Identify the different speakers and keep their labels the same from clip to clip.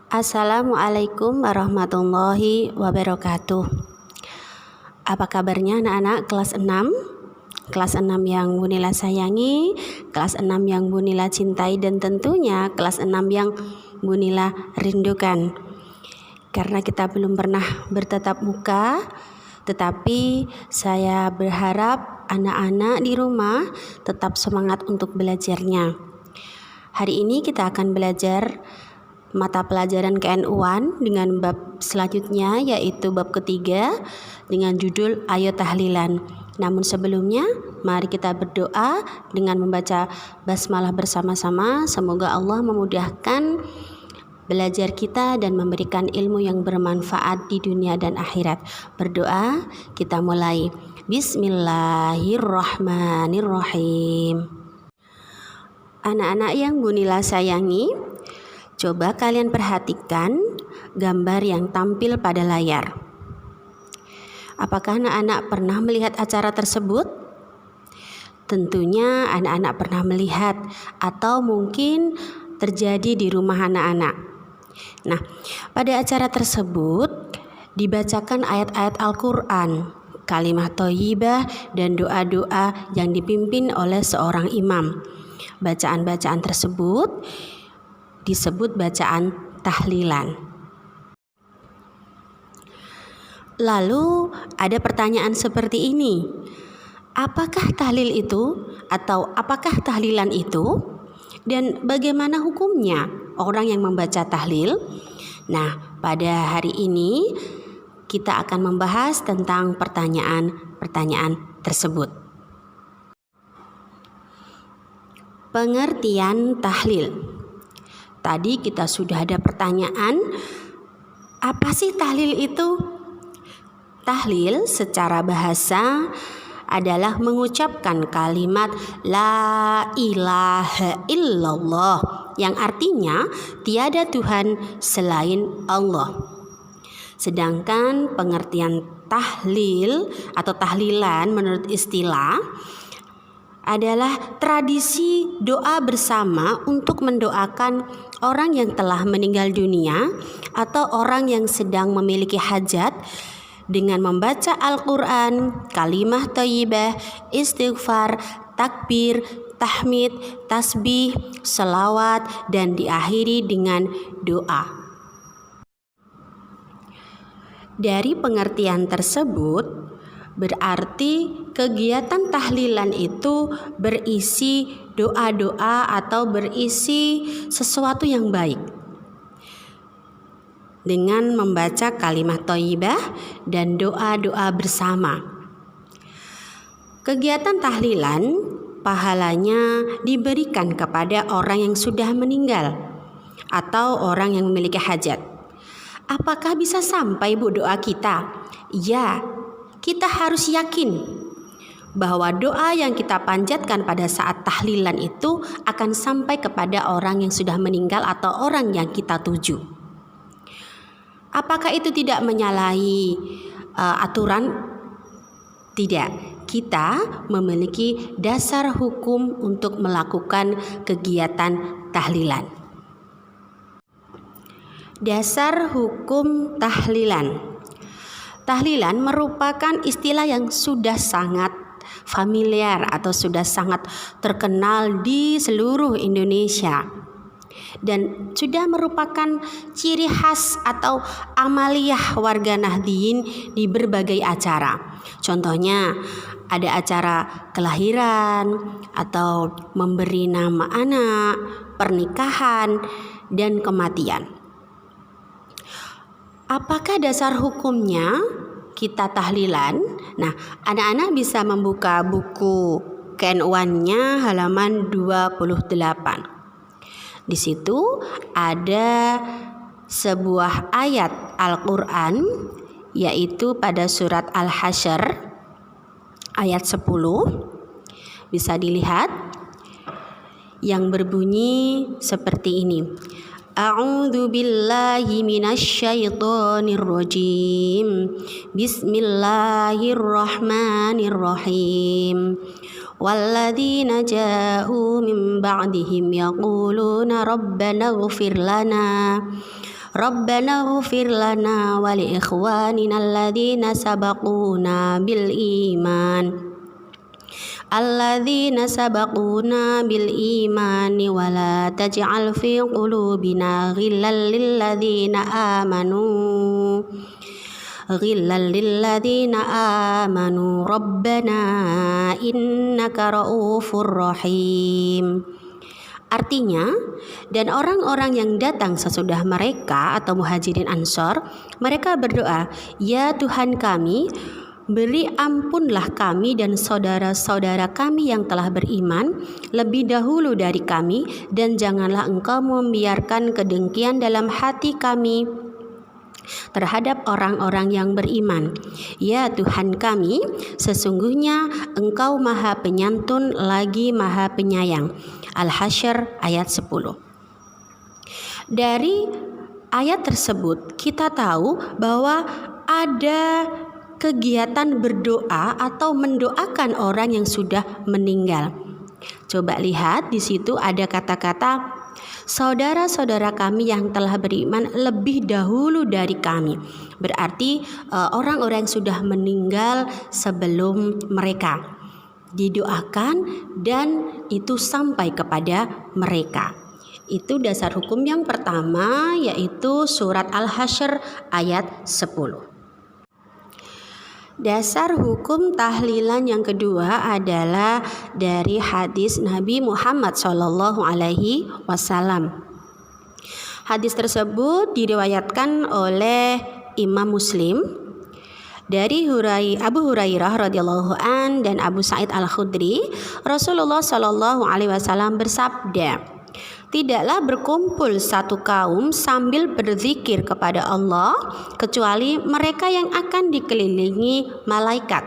Speaker 1: Assalamualaikum warahmatullahi wabarakatuh. Apa kabarnya anak-anak kelas 6? Kelas 6 yang Bu Nila sayangi, kelas 6 yang Bu Nila cintai, dan tentunya kelas 6 yang Bu Nila rindukan. Karena kita belum pernah bertatap muka, tetapi saya berharap anak-anak di rumah tetap semangat untuk belajarnya. Hari ini kita akan belajar mata pelajaran KNU-an dengan bab selanjutnya, yaitu bab ketiga dengan judul Ayo Tahlilan. Namun sebelumnya, mari kita berdoa dengan membaca basmalah bersama-sama. Semoga Allah memudahkan belajar kita dan memberikan ilmu yang bermanfaat di dunia dan akhirat. Berdoa, kita mulai. Bismillahirrahmanirrahim. Anak-anak yang Bu Nila sayangi, coba kalian perhatikan gambar yang tampil pada layar. Apakah anak-anak pernah melihat acara tersebut? Tentunya anak-anak pernah melihat, atau mungkin terjadi di rumah anak-anak. Nah, pada acara tersebut dibacakan ayat-ayat Al-Quran, kalimat thayyibah, dan doa-doa yang dipimpin oleh seorang imam. Bacaan-bacaan tersebut disebut bacaan tahlilan. Lalu ada pertanyaan seperti ini. Apakah tahlil itu atau apakah tahlilan itu? Dan bagaimana hukumnya orang yang membaca tahlil? Nah, pada hari ini kita akan membahas tentang pertanyaan-pertanyaan tersebut. Pengertian tahlil. Tadi kita sudah ada pertanyaan, apa sih tahlil itu? Tahlil secara bahasa adalah mengucapkan kalimat La ilaha illallah, yang artinya tiada Tuhan selain Allah. Sedangkan pengertian tahlil atau tahlilan menurut istilah adalah tradisi doa bersama untuk mendoakan orang yang telah meninggal dunia atau orang yang sedang memiliki hajat dengan membaca Al-Quran, kalimah thayyibah, istighfar, takbir, tahmid, tasbih, selawat, dan diakhiri dengan doa. Dari pengertian tersebut, berarti kegiatan tahlilan itu berisi doa-doa atau berisi sesuatu yang baik dengan membaca kalimat thayyibah dan doa-doa bersama. Kegiatan tahlilan pahalanya diberikan kepada orang yang sudah meninggal atau orang yang memiliki hajat. Apakah bisa sampai Bu doa kita? Ya, kita harus yakin bahwa doa yang kita panjatkan pada saat tahlilan itu akan sampai kepada orang yang sudah meninggal atau orang yang kita tuju. Apakah itu tidak menyalahi aturan? Tidak. Kita memiliki dasar hukum untuk melakukan kegiatan tahlilan. Dasar hukum tahlilan. Tahlilan merupakan istilah yang sudah sangat familiar atau sudah sangat terkenal di seluruh Indonesia dan sudah merupakan ciri khas atau amaliyah warga Nahdliyin di berbagai acara. Contohnya ada acara kelahiran atau memberi nama anak, pernikahan, dan kematian. Apakah dasar hukumnya kita tahlilan? Nah, anak-anak bisa membuka buku KNU-nya halaman 28. Di situ ada sebuah ayat Al-Quran, yaitu pada surat Al-Hasyr ayat 10. Bisa dilihat yang berbunyi seperti ini. A'udzu billahi minasyaitonir rajim. Bismillahirrahmanirrahim. Walladzina ja'u min ba'dihim yaquluna rabbana ighfir lana Rabbana ighfir lana wa li ikhwanina alladzina sabaquna bil iman bil imani wa la taj'al fi qulubina ghillan lil ladzina amanu rabbana innaka ra'ufur rahim. Artinya, dan orang-orang yang datang sesudah mereka atau muhajirin ansor, mereka berdoa, ya Tuhan kami, beri ampunlah kami dan saudara-saudara kami yang telah beriman lebih dahulu dari kami, dan janganlah Engkau membiarkan kedengkian dalam hati kami terhadap orang-orang yang beriman. Ya Tuhan kami, sesungguhnya Engkau Maha Penyantun lagi Maha Penyayang. Al-Hasyr ayat 10. Dari ayat tersebut kita tahu bahwa ada kegiatan berdoa atau mendoakan orang yang sudah meninggal. Coba lihat di situ ada kata-kata saudara-saudara kami yang telah beriman lebih dahulu dari kami. Berarti orang-orang yang sudah meninggal sebelum mereka didoakan dan itu sampai kepada mereka. Itu dasar hukum yang pertama, yaitu surat Al-Hasyr ayat 10. Dasar hukum tahlilan yang kedua adalah dari hadis Nabi Muhammad SAW. Hadis tersebut diriwayatkan oleh Imam Muslim dari Abu Hurairah radhiyallahu an dan Abu Sa'id Al-Khudri. Rasulullah SAW bersabda, tidaklah berkumpul satu kaum sambil berzikir kepada Allah kecuali mereka yang akan dikelilingi malaikat,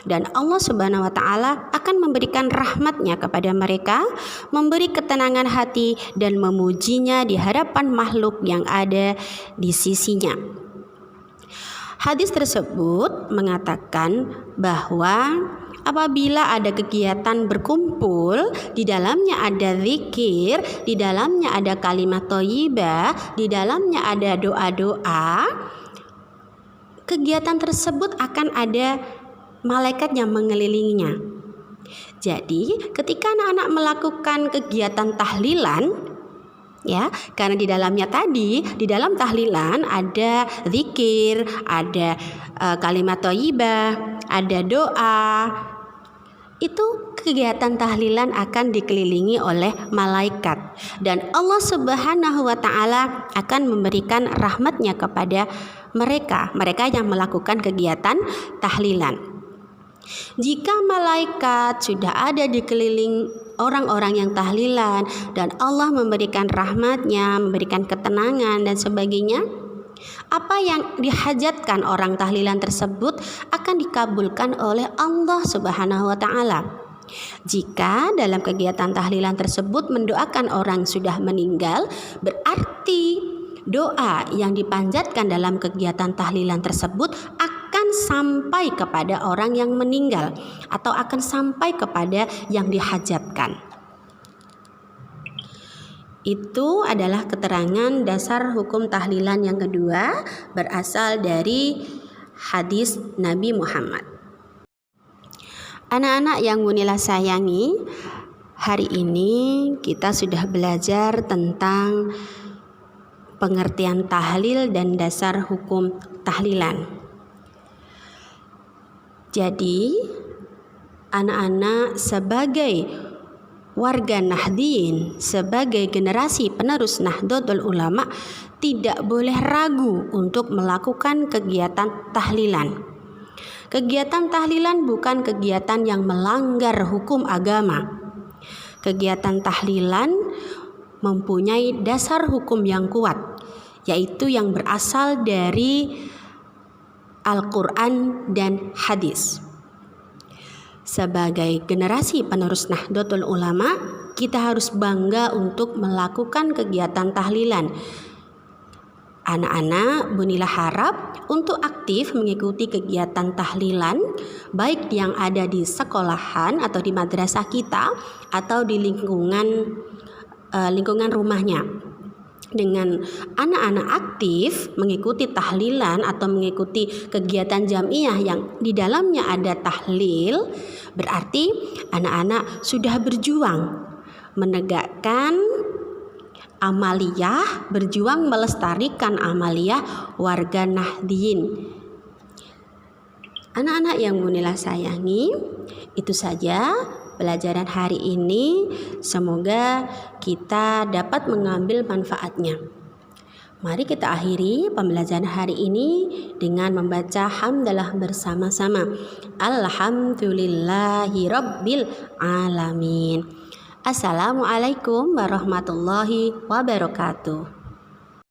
Speaker 1: dan Allah Subhanahu wa Ta'ala akan memberikan rahmatnya kepada mereka, memberi ketenangan hati dan memujinya di hadapan makhluk yang ada di sisinya. Hadis tersebut mengatakan bahwa apabila ada kegiatan berkumpul, di dalamnya ada zikir, di dalamnya ada kalimat thayyibah, di dalamnya ada doa-doa, kegiatan tersebut akan ada malaikat yang mengelilinginya. Jadi ketika anak-anak melakukan kegiatan tahlilan, ya, karena di dalamnya tadi, di dalam tahlilan ada zikir, ada kalimat thayyibah, ada doa. Itu kegiatan tahlilan akan dikelilingi oleh malaikat, dan Allah Subhanahu wa Ta'ala akan memberikan rahmatnya kepada mereka yang melakukan kegiatan tahlilan. Jika malaikat sudah ada di keliling orang-orang yang tahlilan dan Allah memberikan rahmatnya, memberikan ketenangan dan sebagainya, apa yang dihajatkan orang tahlilan tersebut akan dikabulkan oleh Allah Subhanahu wa Ta'ala. Jika dalam kegiatan tahlilan tersebut mendoakan orang sudah meninggal, berarti doa yang dipanjatkan dalam kegiatan tahlilan tersebut akan sampai kepada orang yang meninggal atau akan sampai kepada yang dihajatkan. Itu adalah keterangan dasar hukum tahlilan yang kedua, berasal dari hadis Nabi Muhammad. Anak-anak yang Munila sayangi, hari ini kita sudah belajar tentang pengertian tahlil dan dasar hukum tahlilan. Jadi, anak-anak sebagai warga Nahdliyin, sebagai generasi penerus Nahdlatul Ulama, tidak boleh ragu untuk melakukan kegiatan tahlilan. Kegiatan tahlilan bukan kegiatan yang melanggar hukum agama. Kegiatan tahlilan mempunyai dasar hukum yang kuat, yaitu yang berasal dari Al-Quran dan hadis. Sebagai generasi penerus Nahdlatul Ulama, kita harus bangga untuk melakukan kegiatan tahlilan. Anak-anak, Bunila harap untuk aktif mengikuti kegiatan tahlilan, baik yang ada di sekolahan atau di madrasah kita atau di lingkungan rumahnya. dengan anak-anak aktif mengikuti tahlilan atau mengikuti kegiatan jamiah yang di dalamnya ada tahlil, berarti anak-anak sudah berjuang menegakkan amaliyah, berjuang melestarikan amaliyah warga Nahdien. Anak-anak yang Bunila sayangi, itu saja pelajaran hari ini. Semoga kita dapat mengambil manfaatnya. Mari kita akhiri pembelajaran hari ini dengan membaca hamdalah bersama-sama. Alhamdulillahi Rabbil Alamin. Assalamualaikum warahmatullahi wabarakatuh.